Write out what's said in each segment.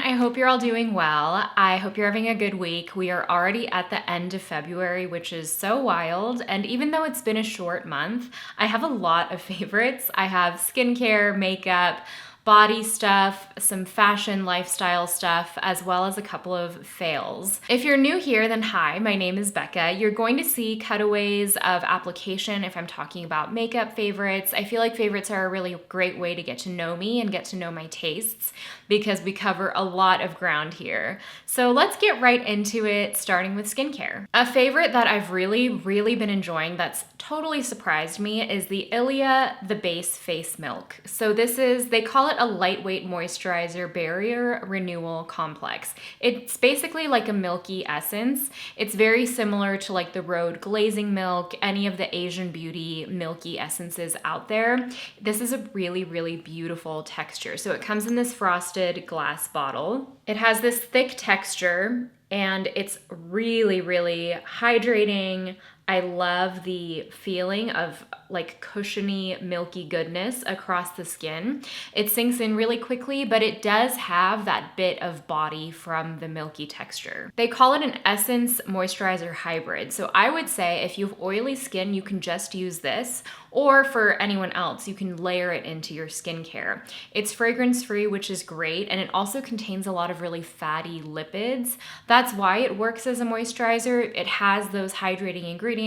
I hope you're all doing well. I hope you're having a good week. We are already at the end of February, which is so wild. And even though it's been a short month, I have a lot of favorites. I have skincare, makeup, body stuff, some fashion lifestyle stuff, as well as a couple of fails. If you're new here, then hi, my name is Becca. You're going to see cutaways of application if I'm talking about makeup favorites. I feel like favorites are a really great way to get to know me and get to know my tastes because we cover a lot of ground here. So let's get right into it, starting with skincare. A favorite that I've really been enjoying that's totally surprised me is the Ilia The Base Face Milk. So this is, they call it a lightweight moisturizer barrier renewal complex. It's basically like a milky essence. It's very similar to like the Rhode glazing milk, any of the Asian beauty milky essences out there. This is a really beautiful texture. So it comes in this frosted glass bottle. It has this thick texture and it's really hydrating. I love the feeling of like cushiony, milky goodness across the skin. It sinks in really quickly, but it does have that bit of body from the milky texture. They call it an essence moisturizer hybrid. So I would say if you have oily skin, you can just use this, or for anyone else, you can layer it into your skincare. It's fragrance-free, which is great, and it also contains a lot of really fatty lipids. That's why it works as a moisturizer. It has those hydrating ingredients,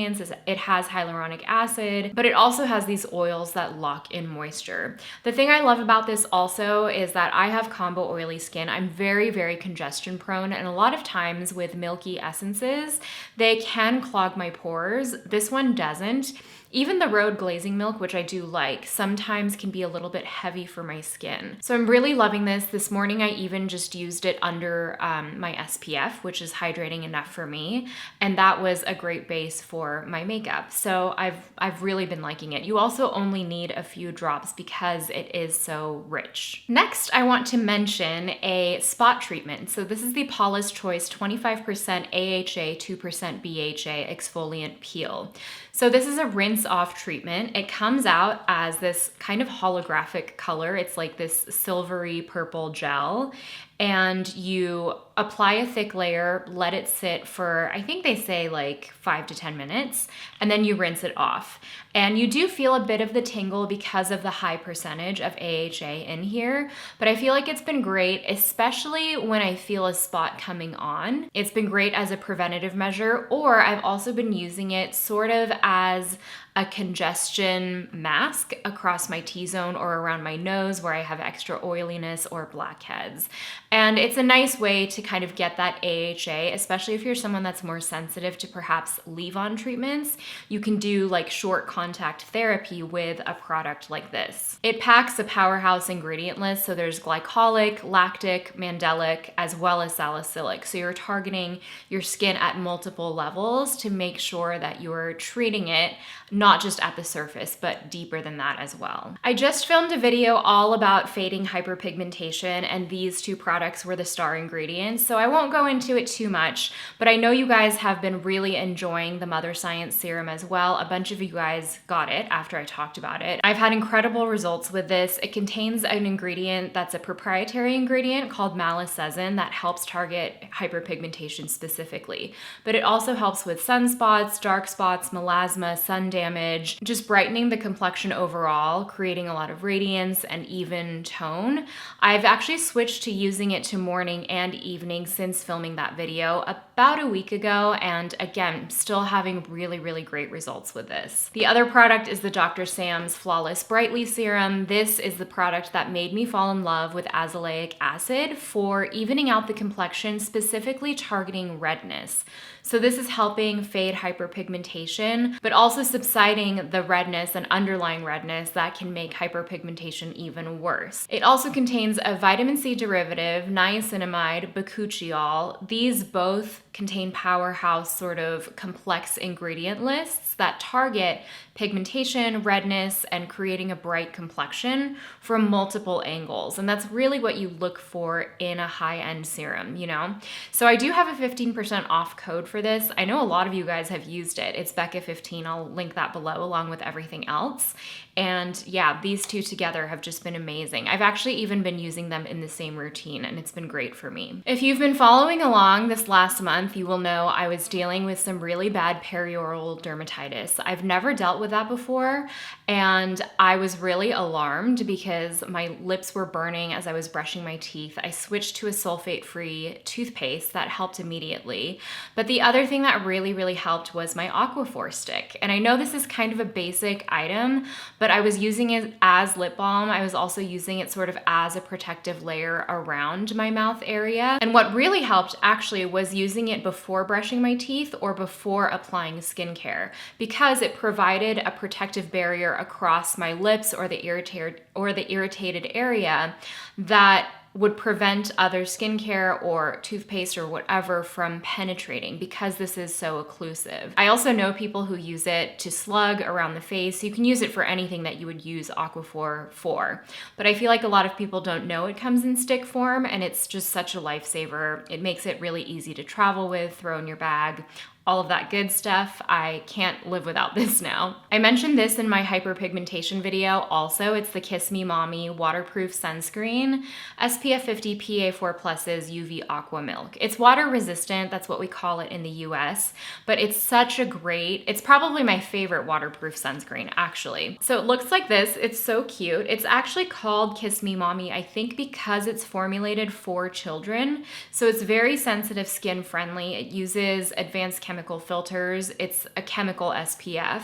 it has hyaluronic acid, but it also has these oils that lock in moisture. The thing I love about this also is that I have combo oily skin. I'm very congestion prone, and a lot of times with milky essences, they can clog my pores. This one doesn't. Even the Rhode glazing milk, which I do like, sometimes can be a little bit heavy for my skin. So I'm really loving this. This morning I even just used it under my SPF, which is hydrating enough for me. And that was a great base for my makeup. So I've really been liking it. You also only need a few drops because it is so rich. Next, I want to mention a spot treatment. So this is the Paula's Choice 25% AHA, 2% BHA exfoliant peel. So this is a rinse off treatment. It comes out as this kind of holographic color. It's like this silvery purple gel, and you apply a thick layer, let it sit for, I think they say like 5 to 10 minutes, and then you rinse it off. And you do feel a bit of the tingle because of the high percentage of AHA in here, but I feel like it's been great, especially when I feel a spot coming on. It's been great as a preventative measure, or I've also been using it sort of as a congestion mask across my T-zone or around my nose where I have extra oiliness or blackheads. And it's a nice way to kind of get that AHA, especially if you're someone that's more sensitive to perhaps leave-on treatments. You can do like short contact therapy with a product like this. It packs a powerhouse ingredient list, so there's glycolic, lactic, mandelic, as well as salicylic. So you're targeting your skin at multiple levels to make sure that you're treating it not just at the surface, but deeper than that as well. I just filmed a video all about fading hyperpigmentation, and these two products were the star ingredients, so I won't go into it too much, but I know you guys have been really enjoying the Mother Science serum as well. A bunch of you guys got it after I talked about it. I've had incredible results with this. It contains an ingredient that's a proprietary ingredient called malicesin that helps target hyperpigmentation specifically, but it also helps with sunspots, dark spots, melasma, sun damage, just brightening the complexion overall, creating a lot of radiance and even tone. I've actually switched to using it to morning and evening since filming that video about a week ago, and again, still having really great results with this. The other product is the Dr. Sam's Flawless Brightly Serum. This is the product that made me fall in love with azelaic acid for evening out the complexion, specifically targeting redness. So this is helping fade hyperpigmentation, but also subsiding the redness and underlying redness that can make hyperpigmentation even worse. It also contains a vitamin C derivative, niacinamide, bakuchiol. These both contain powerhouse sort of complex ingredient lists that target pigmentation, redness, and creating a bright complexion from multiple angles. And that's really what you look for in a high-end serum, you know? So I do have a 15% off code for this. I know a lot of you guys have used it. It's Becca15. I'll link that below along with everything else. And yeah, these two together have just been amazing. I've actually even been using them in the same routine, and it's been great for me. If you've been following along this last month, you will know I was dealing with some really bad perioral dermatitis. I've never dealt with that before, and I was really alarmed because my lips were burning as I was brushing my teeth. I switched to a sulfate-free toothpaste that helped immediately. But the other thing that really helped was my Aquaphor stick. And I know this is kind of a basic item, but I was using it as lip balm. I was also using it sort of as a protective layer around my mouth area. And what really helped actually was using it before brushing my teeth or before applying skincare, because it provided a protective barrier across my lips or the irritated area that would prevent other skincare or toothpaste or whatever from penetrating, because this is so occlusive. I also know people who use it to slug around the face. You can use it for anything that you would use Aquaphor for, but I feel like a lot of people don't know it comes in stick form, and it's just such a lifesaver. It makes it really easy to travel with, throw in your bag, all of that good stuff. I can't live without this now. I mentioned this in my hyperpigmentation video also. It's the Kiss Me Mommy waterproof sunscreen, SPF 50 PA4+'s UV Aqua Milk. It's water resistant, that's what we call it in the US, but it's such a great, it's probably my favorite waterproof sunscreen actually. So it looks like this, it's so cute. It's actually called Kiss Me Mommy, I think because it's formulated for children. So it's very sensitive skin friendly. It uses advanced chemical filters. It's a chemical SPF,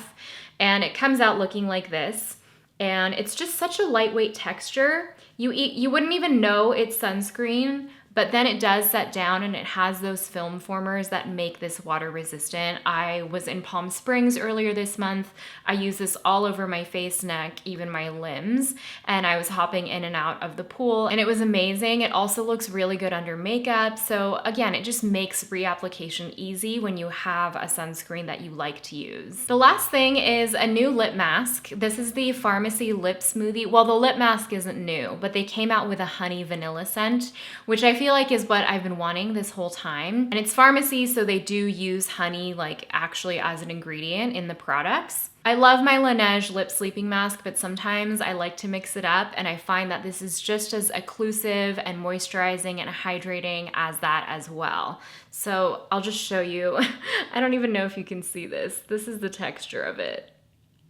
and it comes out looking like this. And it's just such a lightweight texture. You wouldn't even know it's sunscreen, but then it does set down and it has those film formers that make this water resistant. I was in Palm Springs earlier this month. I used this all over my face, neck, even my limbs, and I was hopping in and out of the pool, and it was amazing. It also looks really good under makeup. So again, it just makes reapplication easy when you have a sunscreen that you like to use. The last thing is a new lip mask. This is the Pharmacy Lip Smoothie. Well, the lip mask isn't new, but they came out with a honey vanilla scent, which I feel like is what I've been wanting this whole time. And it's pharmacy, so they do use honey like actually as an ingredient in the products. I love my Laneige lip sleeping mask, but sometimes I like to mix it up, and I find that this is just as occlusive and moisturizing and hydrating as that as well. So I'll just show you. I don't even know if you can see this. This is the texture of it.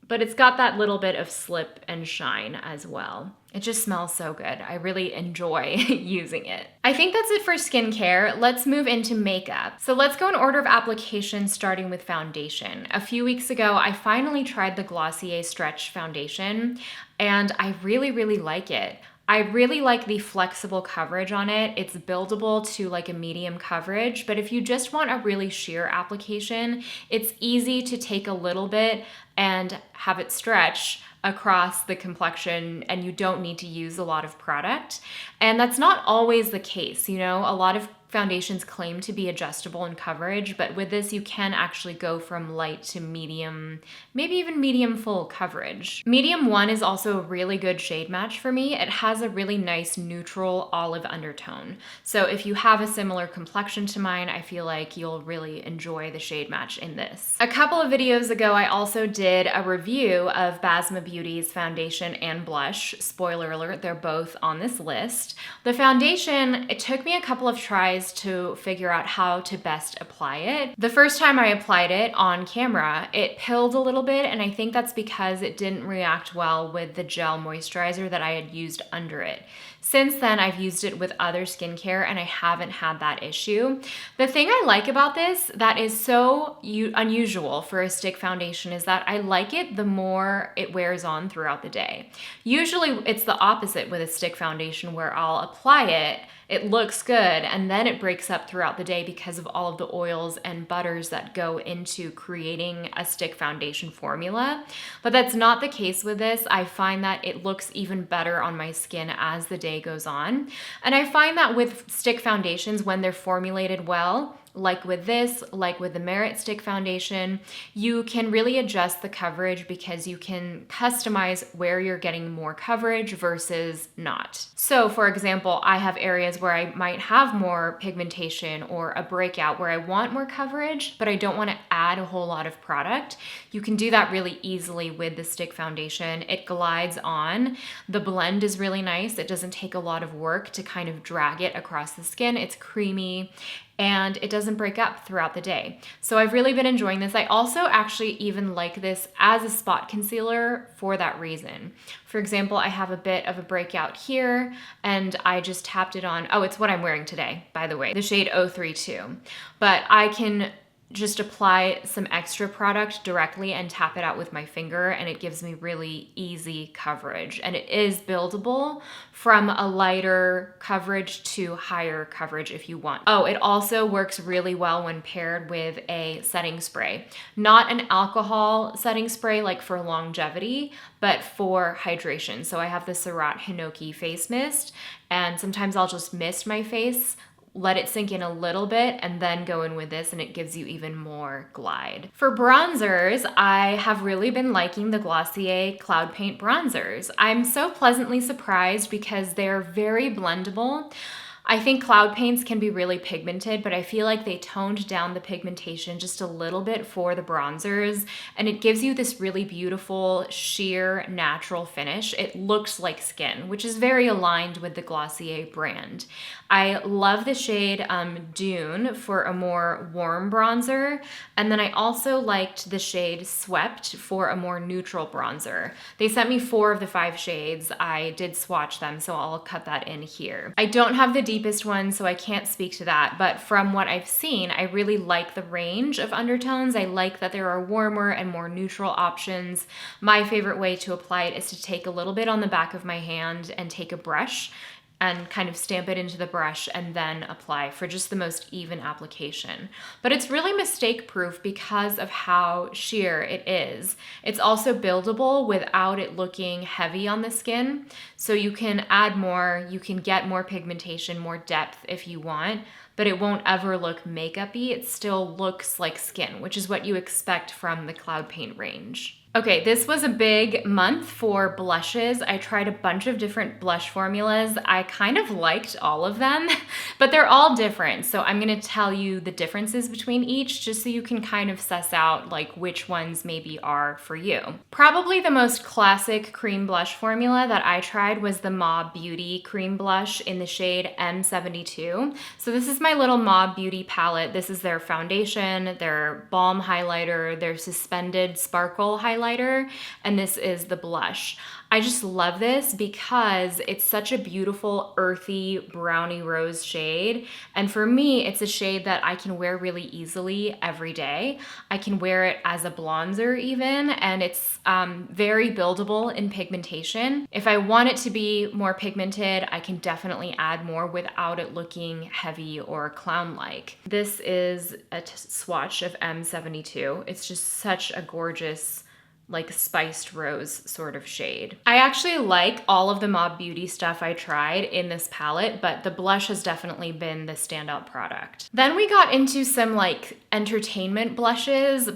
But it's got that little bit of slip and shine as well. It just smells so good. I really enjoy using it. I think that's it for skincare. Let's move into makeup. So let's go in order of application, starting with foundation. A few weeks ago, I finally tried the Glossier Stretch Foundation, and I really like it. I really like the flexible coverage on it. It's buildable to like a medium coverage, but if you just want a really sheer application, it's easy to take a little bit and have it stretch across the complexion, and you don't need to use a lot of product. And that's not always the case, you know? A lot of foundations claim to be adjustable in coverage, but with this you can actually go from light to medium, maybe even medium full coverage. Medium 1 is also a really good shade match for me. It has a really nice neutral olive undertone. So if you have a similar complexion to mine, I feel like you'll really enjoy the shade match in this. A couple of videos ago, I also did a review of Basma Beauty's foundation and blush. Spoiler alert, they're both on this list. The foundation, it took me a couple of tries to figure out how to best apply it. The first time I applied it on camera, it pilled a little bit, and I think that's because it didn't react well with the gel moisturizer that I had used under it. Since then, I've used it with other skincare and I haven't had that issue. The thing I like about this that is so unusual for a stick foundation is that I like it the more it wears on throughout the day. Usually it's the opposite with a stick foundation where I'll apply it, it looks good, and then it breaks up throughout the day because of all of the oils and butters that go into creating a stick foundation formula. But that's not the case with this. I find that it looks even better on my skin as the day goes on. And I find that with stick foundations, when they're formulated well, like with this, like with the Merit Stick Foundation, you can really adjust the coverage because you can customize where you're getting more coverage versus not. So for example, I have areas where I might have more pigmentation or a breakout where I want more coverage, but I don't want to add a whole lot of product. You can do that really easily with the stick foundation. It glides on. The blend is really nice. It doesn't take a lot of work to kind of drag it across the skin. It's creamy and it doesn't break up throughout the day. So I've really been enjoying this. I also actually even like this as a spot concealer for that reason. For example, I have a bit of a breakout here and I just tapped it on. Oh, it's what I'm wearing today, by the way, the shade 032. But I can just apply some extra product directly and tap it out with my finger, and it gives me really easy coverage. And it is buildable from a lighter coverage to higher coverage if you want. Oh, it also works really well when paired with a setting spray. Not an alcohol setting spray like for longevity, but for hydration. So I have the Surat Hinoki face mist, and sometimes I'll just mist my face, let it sink in a little bit, and then go in with this, and it gives you even more glide. For bronzers, I have really been liking the Glossier Cloud Paint bronzers. I'm so pleasantly surprised because they're very blendable. I think cloud paints can be really pigmented, but I feel like they toned down the pigmentation just a little bit for the bronzers, and it gives you this really beautiful, sheer, natural finish. It looks like skin, which is very aligned with the Glossier brand. I love the shade Dune for a more warm bronzer, and then I also liked the shade Swept for a more neutral bronzer. They sent me 4 of the 5 shades. I did swatch them, so I'll cut that in here. I don't have the deepest one, so I can't speak to that, but from what I've seen, I really like the range of undertones. I like that there are warmer and more neutral options. My favorite way to apply it is to take a little bit on the back of my hand and take a brush and kind of stamp it into the brush and then apply for just the most even application. But it's really mistake proof because of how sheer it is. It's also buildable without it looking heavy on the skin. So you can add more, you can get more pigmentation, more depth if you want, but it won't ever look makeup-y. It still looks like skin, which is what you expect from the Cloud Paint range. Okay, this was a big month for blushes. I tried a bunch of different blush formulas. I kind of liked all of them, but they're all different. So I'm gonna tell you the differences between each just so you can kind of suss out like which ones maybe are for you. Probably the most classic cream blush formula that I tried was the Mob Beauty cream blush in the shade M72. So this is my little Mob Beauty palette. This is their foundation, their balm highlighter, their suspended sparkle highlighter, and this is the blush. I just love this because it's such a beautiful earthy brownie rose shade, and for me it's a shade that I can wear really easily every day. I can wear it as a bronzer even, and it's very buildable in pigmentation. If I want it to be more pigmented, I can definitely add more without it looking heavy or clown-like. This is a swatch of M72. It's just such a gorgeous, like spiced rose sort of shade. I actually like all of the Mob Beauty stuff I tried in this palette, but the blush has definitely been the standout product. Then we got into some like entertainment blushes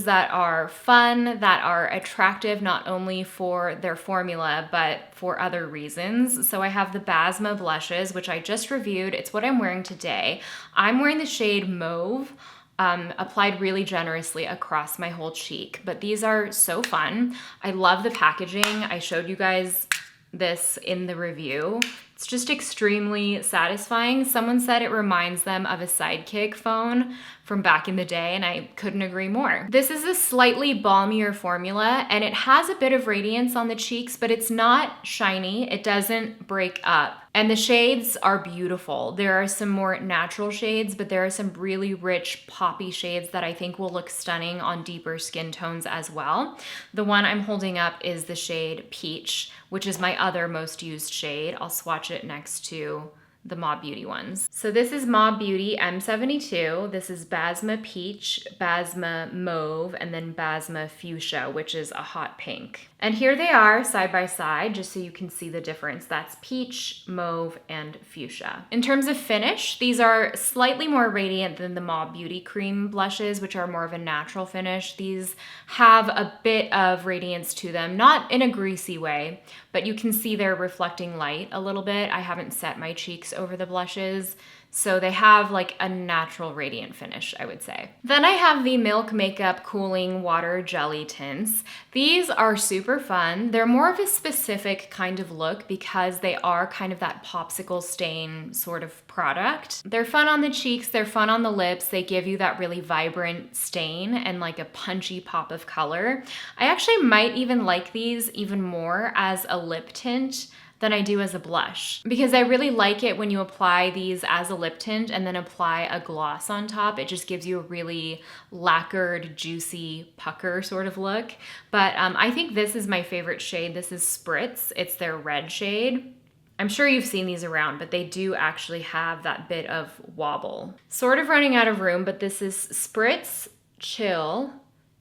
that are fun, that are attractive not only for their formula, but for other reasons. So I have the Basma blushes, which I just reviewed. It's what I'm wearing today. I'm wearing the shade Mauve, applied really generously across my whole cheek, but these are so fun. I love the packaging. I showed you guys this in the review. It's just extremely satisfying. Someone said it reminds them of a Sidekick phone from back in the day, and I couldn't agree more. This is a slightly balmier formula, and it has a bit of radiance on the cheeks, but it's not shiny. It doesn't break up. And the shades are beautiful. There are some more natural shades, but there are some really rich poppy shades that I think will look stunning on deeper skin tones as well. The one I'm holding up is the shade Peach, which is my other most used shade. I'll swatch it next to the Mob Beauty ones. So this is Mob Beauty M72. This is Basma Peach, Basma Mauve, and then Basma Fuchsia, which is a hot pink. And here they are side by side, just so you can see the difference. That's peach, mauve, and fuchsia. In terms of finish, these are slightly more radiant than the Mob Beauty cream blushes, which are more of a natural finish. These have a bit of radiance to them, not in a greasy way, but you can see they're reflecting light a little bit. I haven't set my cheeks over the blushes, so they have like a natural radiant finish, I would say. Then I have the Milk Makeup Cooling Water Jelly Tints. These are super fun. They're more of a specific kind of look because they are kind of that popsicle stain sort of product. They're fun on the cheeks, they're fun on the lips. They give you that really vibrant stain and like a punchy pop of color. I actually might even like these even more as a lip tint than I do as a blush, because I really like it when you apply these as a lip tint and then apply a gloss on top. It just gives you a really lacquered, juicy pucker sort of look. But I think this is my favorite shade. This is Spritz. It's their red shade. I'm sure you've seen these around, but they do actually have that bit of wobble. Sort of running out of room, but this is Spritz, Chill,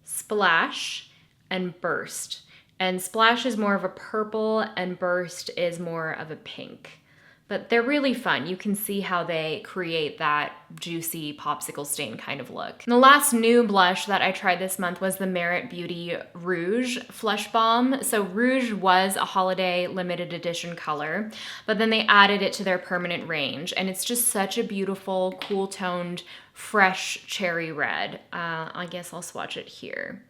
Splash, and Burst. And Splash is more of a purple and Burst is more of a pink. But they're really fun. You can see how they create that juicy popsicle stain kind of look. And the last new blush that I tried this month was the Merit Beauty Rouge Flush Balm. So Rouge was a holiday limited edition color, but then they added it to their permanent range. And it's just such a beautiful, cool toned, fresh cherry red. I guess I'll swatch it here.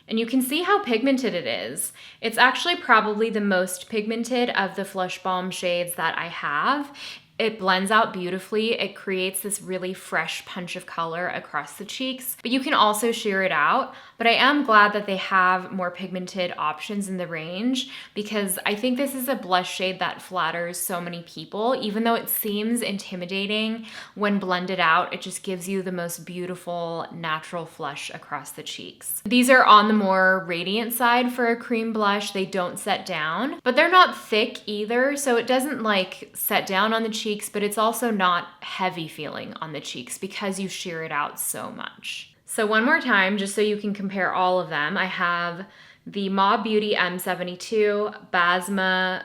And you can see how pigmented it is. It's actually probably the most pigmented of the Flush Balm shades that I have. It blends out beautifully. It creates this really fresh punch of color across the cheeks, but you can also sheer it out. But I am glad that they have more pigmented options in the range because I think this is a blush shade that flatters so many people. Even though it seems intimidating, when blended out, it just gives you the most beautiful natural flush across the cheeks. These are on the more radiant side for a cream blush. They don't set down, but they're not thick either, so it doesn't like set down on the cheeks, but it's also not heavy feeling on the cheeks because you sheer it out so much. So one more time, just so you can compare all of them, I have the Mob Beauty M72, Basma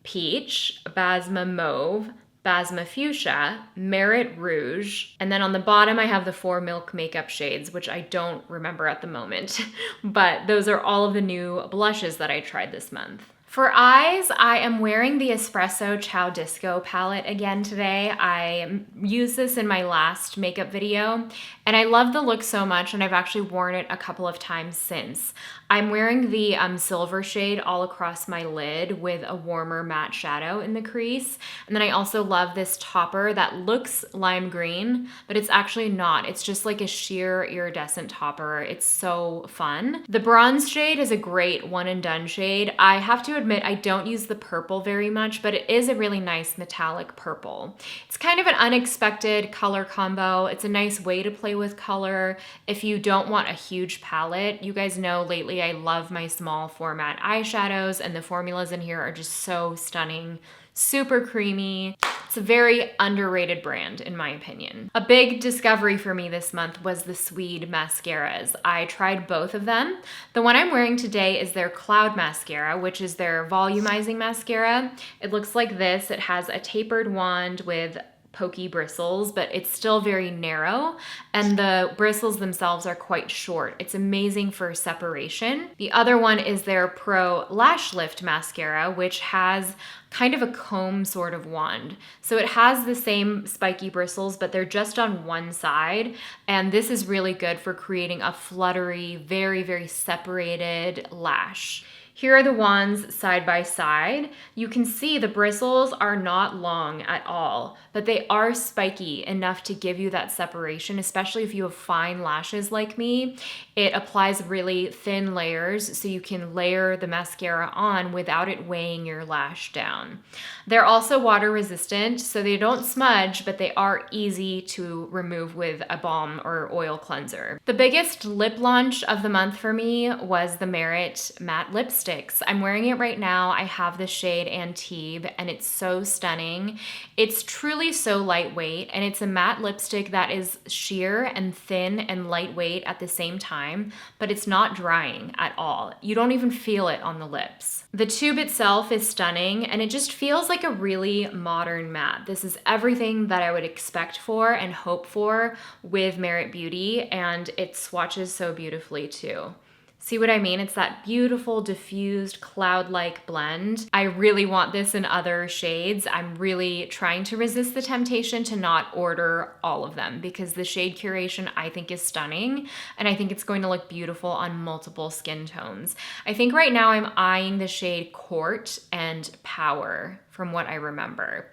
Peach, Basma Mauve, Basma Fuchsia, Merit Rouge, and then on the bottom I have the 4 Milk Makeup shades, which I don't remember at the moment, but those are all of the new blushes that I tried this month. For eyes, I am wearing the Espresso Ciao Disco palette again today. I used this in my last makeup video, and I love the look so much, and I've actually worn it a couple of times since. I'm wearing the silver shade all across my lid with a warmer matte shadow in the crease. And then I also love this topper that looks lime green, but it's actually not. It's just like a sheer iridescent topper. It's so fun. The bronze shade is a great one and done shade. I have to admit I don't use the purple very much, but it is a really nice metallic purple. It's kind of an unexpected color combo. It's a nice way to play with color if you don't want a huge palette. You guys know lately I love my small format eyeshadows, and the formulas in here are just so stunning, super creamy. It's a very underrated brand in my opinion. A big discovery for me this month was the Swede mascaras. I tried both of them. The one I'm wearing today is their Cloud Mascara, which is their volumizing mascara. It looks like this. It has a tapered wand with pokey bristles, but it's still very narrow, and the bristles themselves are quite short. It's amazing for separation. The other one is their Pro Lash Lift Mascara, which has kind of a comb sort of wand. So it has the same spiky bristles, but they're just on one side, and this is really good for creating a fluttery, very, very separated lash. Here are the wands side by side. You can see the bristles are not long at all, but they are spiky enough to give you that separation, especially if you have fine lashes like me. It applies really thin layers so you can layer the mascara on without it weighing your lash down. They're also water resistant, so they don't smudge, but they are easy to remove with a balm or oil cleanser. The biggest lip launch of the month for me was the Merit Matte Lipstick. lipsticks. I'm wearing it right now. I have the shade Antibes, and it's so stunning. It's truly so lightweight, and it's a matte lipstick that is sheer and thin and lightweight at the same time, but it's not drying at all. You don't even feel it on the lips. The tube itself is stunning, and it just feels like a really modern matte. This is everything that I would expect for and hope for with Merit Beauty, and it swatches so beautifully too. See what I mean? It's that beautiful, diffused, cloud-like blend. I really want this in other shades. I'm really trying to resist the temptation to not order all of them because the shade curation I think is stunning, and I think it's going to look beautiful on multiple skin tones. I think right now I'm eyeing the shade Court and Power from what I remember.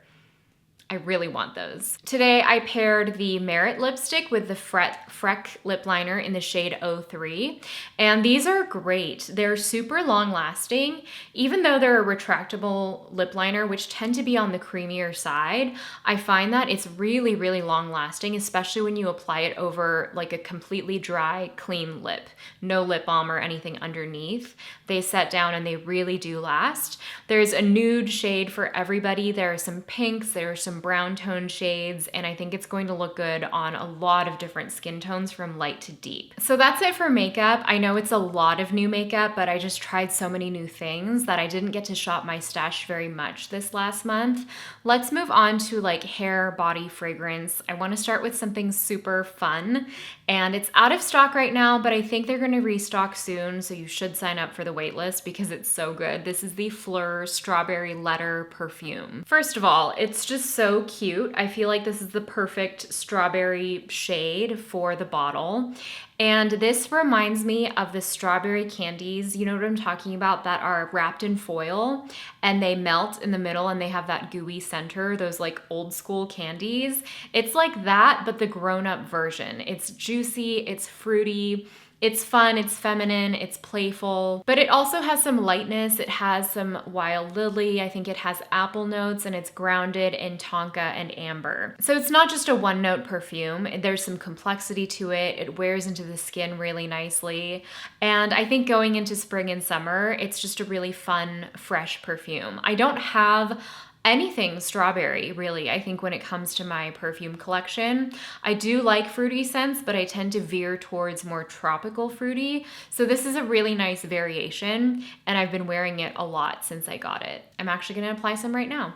I really want those. Today I paired the Merit lipstick with the Freck lip liner in the shade 03, and these are great. They're super long lasting. Even though they're a retractable lip liner, which tend to be on the creamier side, I find that it's really, really long lasting, especially when you apply it over like a completely dry, clean lip. No lip balm or anything underneath. They set down and they really do last. There's a nude shade for everybody. There are some pinks, there are some brown tone shades, and I think it's going to look good on a lot of different skin tones from light to deep. So that's it for makeup. I know it's a lot of new makeup, but I just tried so many new things that I didn't get to shop my stash very much this last month. Let's move on to like hair, body, fragrance. I want to start with something super fun, and it's out of stock right now, but I think they're going to restock soon, so you should sign up for the wait list because it's so good. This is the Fleur Strawberry Letter Perfume. First of all, it's just so cute. I feel like this is the perfect strawberry shade for the bottle. And this reminds me of the strawberry candies, you know what I'm talking about, that are wrapped in foil and they melt in the middle and they have that gooey center, those like old school candies. It's like that, but the grown-up version. It's juicy, it's fruity, it's fun, it's feminine, it's playful, but it also has some lightness. It has some wild lily. I think it has apple notes, and it's grounded in tonka and amber. So it's not just a one-note perfume. There's some complexity to it. It wears into the skin really nicely. And I think going into spring and summer, it's just a really fun, fresh perfume. I don't have anything strawberry, really, I think, when it comes to my perfume collection. I do like fruity scents, but I tend to veer towards more tropical fruity. So this is a really nice variation, and I've been wearing it a lot since I got it. I'm actually gonna apply some right now.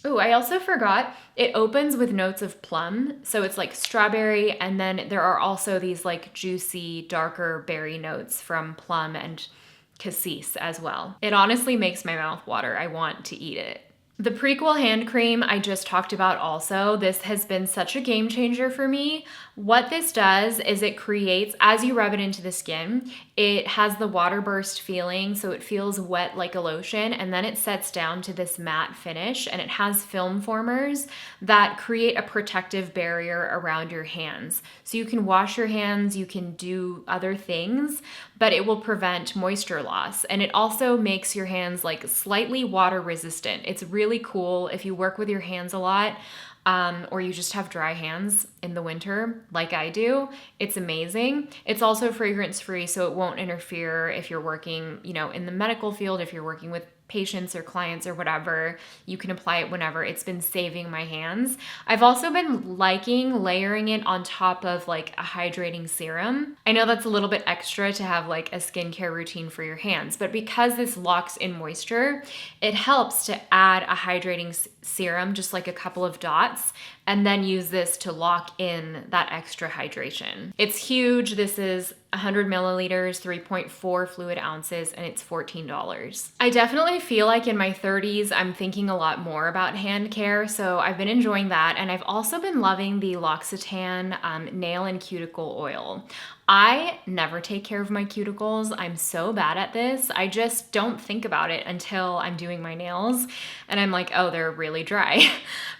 Ooh, I also forgot, it opens with notes of plum. So it's like strawberry, and then there are also these like juicy, darker berry notes from plum and cassis as well. It honestly makes my mouth water. I want to eat it. The Prequel hand cream I just talked about also. This has been such a game changer for me. What this does is it creates, as you rub it into the skin, it has the water burst feeling, so it feels wet like a lotion, and then it sets down to this matte finish, and it has film formers that create a protective barrier around your hands. So you can wash your hands, you can do other things, but it will prevent moisture loss. And it also makes your hands like slightly water resistant. It's really cool if you work with your hands a lot. Or you just have dry hands in the winter like I do. It's amazing. It's also fragrance free, so it won't interfere if you're working, in the medical field, if you're working with patients or clients or whatever. You can apply it whenever. It's been saving my hands. I've also been liking layering it on top of like a hydrating serum. I know that's a little bit extra to have like a skincare routine for your hands, but because this locks in moisture, it helps to add a hydrating serum, just like a couple of dots, and then use this to lock in that extra hydration. It's huge. This is 100 milliliters, 3.4 fluid ounces, and it's $14. I definitely feel like in my 30s, I'm thinking a lot more about hand care, so I've been enjoying that, and I've also been loving the L'Occitane nail and cuticle oil. I never take care of my cuticles. I'm so bad at this. I just don't think about it until I'm doing my nails and I'm like, oh, they're really dry.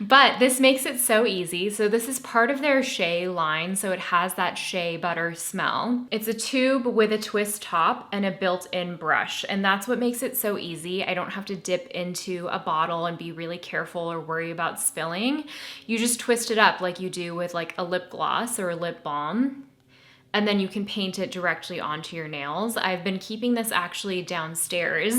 But this makes it so easy. So this is part of their Shea line. So it has that shea butter smell. It's a tube with a twist top and a built-in brush. And that's what makes it so easy. I don't have to dip into a bottle and be really careful or worry about spilling. You just twist it up like you do with like a lip gloss or a lip balm. and then you can paint it directly onto your nails. I've been keeping this actually downstairs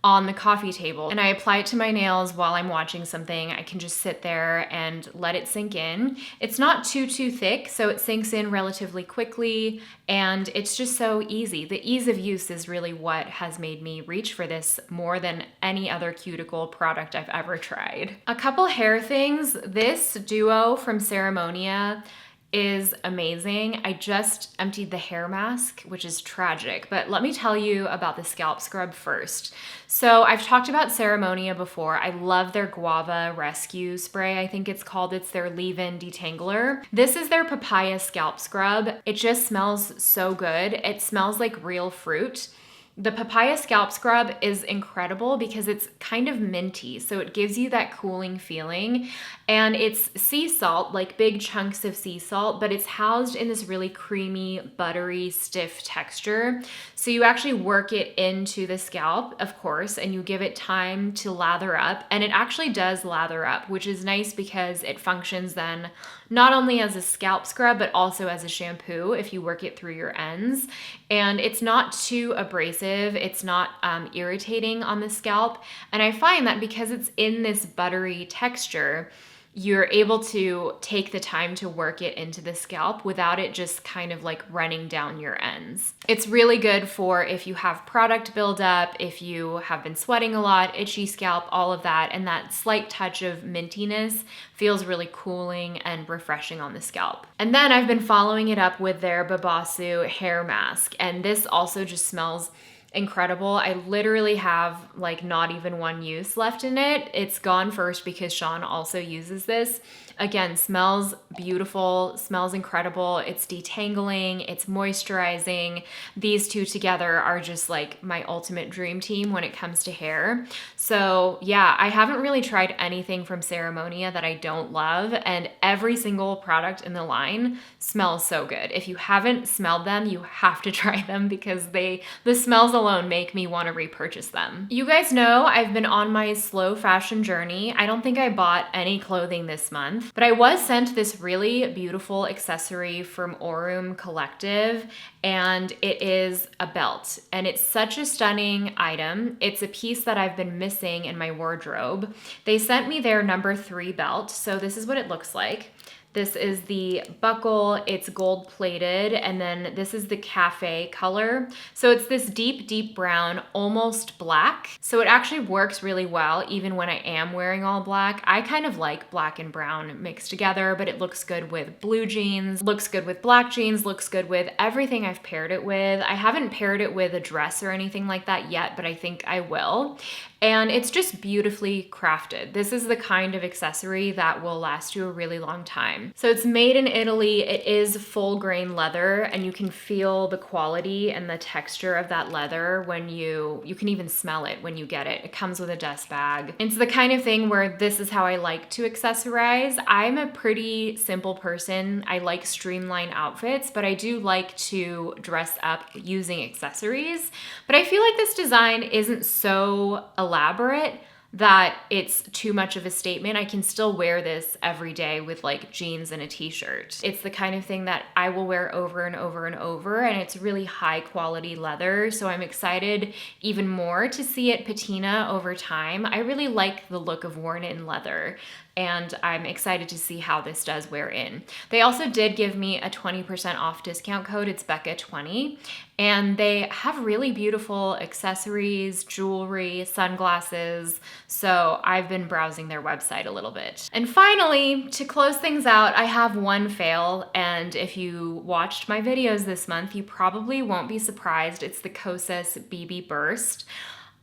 on the coffee table, and I apply it to my nails while I'm watching something. I can just sit there and let it sink in. It's not too thick, so it sinks in relatively quickly, and it's just so easy. The ease of use is really what has made me reach for this more than any other cuticle product I've ever tried. A couple hair things. This duo from Ceremonia is amazing. I just emptied the hair mask, which is tragic, but let me tell you about the scalp scrub first. So I've talked about Ceremonia before. I love their Guava Rescue Spray, I think it's called. It's their leave-in detangler. This is their papaya scalp scrub. It just smells so good. It smells like real fruit. The papaya scalp scrub is incredible because it's kind of minty, so it gives you that cooling feeling. And it's sea salt, like big chunks of sea salt, but it's housed in this really creamy, buttery, stiff texture. So you actually work it into the scalp, of course, and you give it time to lather up. And it actually does lather up, which is nice because it functions then not only as a scalp scrub, but also as a shampoo if you work it through your ends. And it's not too abrasive. It's not irritating on the scalp. And I find that because it's in this buttery texture, you're able to take the time to work it into the scalp without it just kind of like running down your ends. It's really good for if you have product buildup, if you have been sweating a lot, itchy scalp, all of that, and that slight touch of mintiness feels really cooling and refreshing on the scalp. And then I've been following it up with their Babasu hair mask, and this also just smells incredible. I literally have like not even one use left in it. It's gone first because Sean also uses this. Again, smells beautiful, smells incredible. It's detangling, it's moisturizing. These two together are just like my ultimate dream team when it comes to hair. So yeah, I haven't really tried anything from Ceremonia that I don't love, and every single product in the line smells so good. If you haven't smelled them, you have to try them because the smells alone make me want to repurchase them. You guys know I've been on my slow fashion journey. I don't think I bought any clothing this month, but I was sent this really beautiful accessory from Aurum Collective, and it is a belt, and it's such a stunning item. It's a piece that I've been missing in my wardrobe. They sent me their number 3 belt, so this is what it looks like. This is the buckle, it's gold plated, and then this is the cafe color. So it's this deep brown, almost black. So it actually works really well even when I am wearing all black. I kind of like black and brown mixed together, but it looks good with blue jeans, looks good with black jeans, looks good with everything I've paired it with. I haven't paired it with a dress or anything like that yet, but I think I will. And it's just beautifully crafted. This is the kind of accessory that will last you a really long time. So it's made in Italy. It is full grain leather, and you can feel the quality and the texture of that leather when you can even smell it when you get it. It comes with a dust bag. It's the kind of thing where this is how I like to accessorize. I'm a pretty simple person. I like streamlined outfits, but I do like to dress up using accessories. But I feel like this design isn't so elaborate that it's too much of a statement. I can still wear this every day with like jeans and a t-shirt. It's the kind of thing that I will wear over and over and over, and it's really high quality leather, so I'm excited even more to see it patina over time. I really like the look of worn-in leather, and I'm excited to see how this does wear in. They also did give me a 20% off discount code. It's Becca20, and they have really beautiful accessories, jewelry, sunglasses, so I've been browsing their website a little bit. And finally, to close things out, I have one fail, and if you watched my videos this month, you probably won't be surprised. It's the Kosas BB Burst.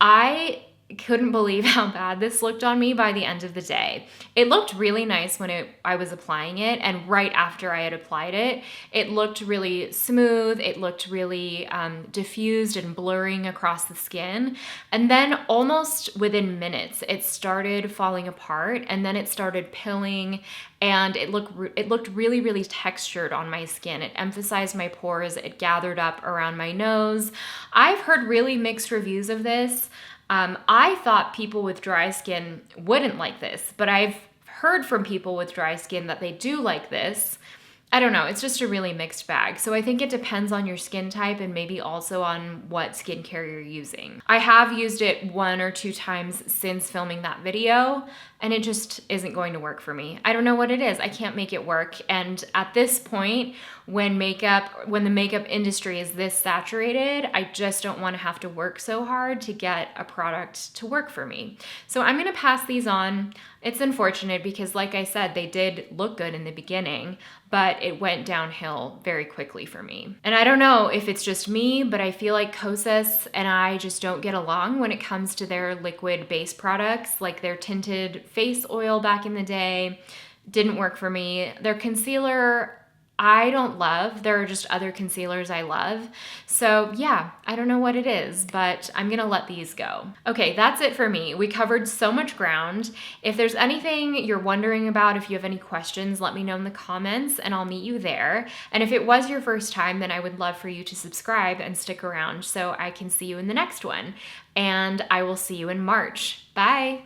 I couldn't believe how bad this looked on me by the end of the day. It looked really nice when I was applying it, and right after I had applied it, it looked really smooth. It looked really diffused and blurring across the skin. And then almost within minutes, it started falling apart, and then it started pilling, and it looked really textured on my skin. It emphasized my pores. It gathered up around my nose. I've heard really mixed reviews of this. I thought people with dry skin wouldn't like this, but I've heard from people with dry skin that they do like this. I don't know, it's just a really mixed bag. So I think it depends on your skin type and maybe also on what skincare you're using. I have used it 1 or 2 times since filming that video, and it just isn't going to work for me. I don't know what it is. I can't make it work. And at this point, when the makeup industry is this saturated, I just don't want to have to work so hard to get a product to work for me. So I'm going to pass these on. It's unfortunate because, like I said, they did look good in the beginning, but it went downhill very quickly for me. And I don't know if it's just me, but I feel like Kosas and I just don't get along when it comes to their liquid base products, like their tinted face oil back in the day. Didn't work for me. Their concealer, I don't love. There are just other concealers I love. So yeah, I don't know what it is, but I'm gonna let these go. Okay, that's it for me. We covered so much ground. If there's anything you're wondering about, if you have any questions, let me know in the comments and I'll meet you there. And if it was your first time, then I would love for you to subscribe and stick around so I can see you in the next one. And I will see you in March. Bye.